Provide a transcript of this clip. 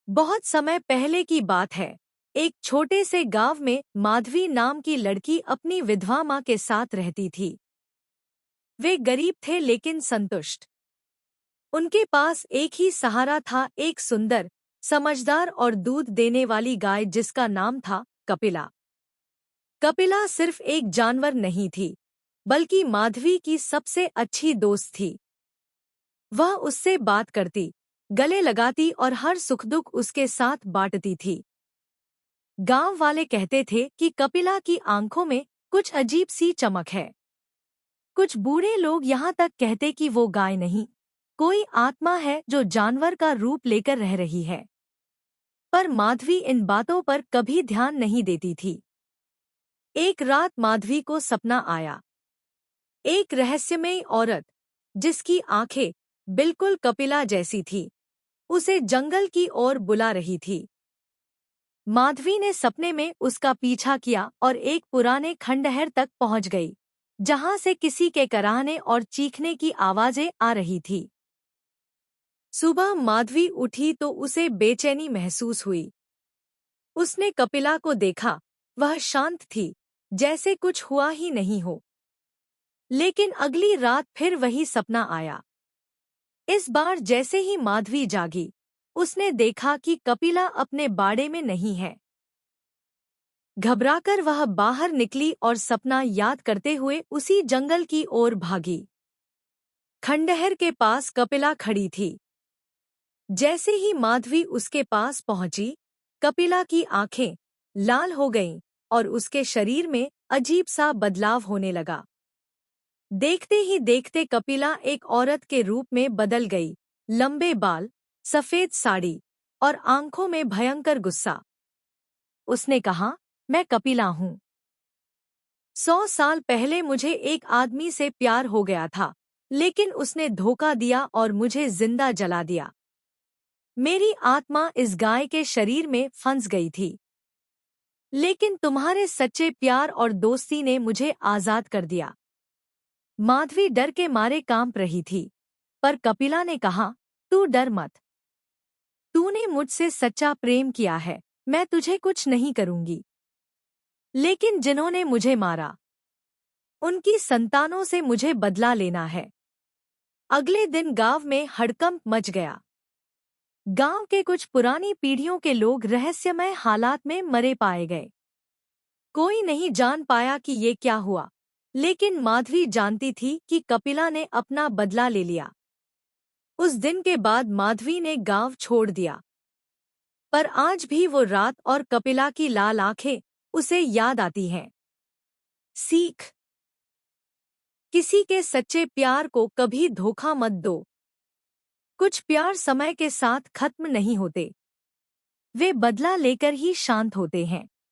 बहुत समय पहले की बात है। एक छोटे से गांव में माधवी नाम की लड़की अपनी विधवा माँ के साथ रहती थी। वे गरीब थे लेकिन संतुष्ट। उनके पास एक ही सहारा था, एक सुंदर, समझदार और दूध देने वाली गाय जिसका नाम था कपिला। कपिला सिर्फ एक जानवर नहीं थी, बल्कि माधवी की सबसे अच्छी दोस्त थी। वह उससे बात करती, गले लगाती और हर सुख दुख उसके साथ बांटती थी। गांव वाले कहते थे कि कपिला की आंखों में कुछ अजीब सी चमक है। कुछ बूढ़े लोग यहाँ तक कहते कि वो गाय नहीं, कोई आत्मा है जो जानवर का रूप लेकर रह रही है। पर माधवी इन बातों पर कभी ध्यान नहीं देती थी। एक रात माधवी को सपना आया। एक रहस्यमयी औरत, जिसकी आंखें बिल्कुल कपिला जैसी थी, उसे जंगल की ओर बुला रही थी। माधवी ने सपने में उसका पीछा किया और एक पुराने खंडहर तक पहुंच गई, जहां से किसी के कराहने और चीखने की आवाजें आ रही थी। सुबह माधवी उठी तो उसे बेचैनी महसूस हुई। उसने कपिला को देखा, वह शांत थी, जैसे कुछ हुआ ही नहीं हो। लेकिन अगली रात फिर वही सपना आया। इस बार जैसे ही माधवी जागी, उसने देखा कि कपिला अपने बाड़े में नहीं है। घबराकर वह बाहर निकली और सपना याद करते हुए उसी जंगल की ओर भागी। खंडहर के पास कपिला खड़ी थी। जैसे ही माधवी उसके पास पहुंची, कपिला की आंखें लाल हो गईं और उसके शरीर में अजीब सा बदलाव होने लगा। देखते ही देखते कपिला एक औरत के रूप में बदल गई। लंबे बाल, सफेद साड़ी और आंखों में भयंकर गुस्सा। उसने कहा, मैं कपिला हूँ। 100 साल पहले मुझे एक आदमी से प्यार हो गया था, लेकिन उसने धोखा दिया और मुझे जिंदा जला दिया। मेरी आत्मा इस गाय के शरीर में फंस गई थी, लेकिन तुम्हारे सच्चे प्यार और दोस्ती ने मुझे आजाद कर दिया। माधवी डर के मारे कांप रही थी, पर कपिला ने कहा, तू डर मत। तूने मुझसे सच्चा प्रेम किया है, मैं तुझे कुछ नहीं करूंगी। लेकिन जिन्होंने मुझे मारा, उनकी संतानों से मुझे बदला लेना है। अगले दिन गांव में हड़कंप मच गया। गांव के कुछ पुरानी पीढ़ियों के लोग रहस्यमय हालात में मरे पाए गए। कोई नहीं जान पाया कि ये क्या हुआ, लेकिन माधवी जानती थी कि कपिला ने अपना बदला ले लिया। उस दिन के बाद माधवी ने गांव छोड़ दिया, पर आज भी वो रात और कपिला की लाल आंखें उसे याद आती हैं। सीख: किसी के सच्चे प्यार को कभी धोखा मत दो। कुछ प्यार समय के साथ खत्म नहीं होते, वे बदला लेकर ही शांत होते हैं।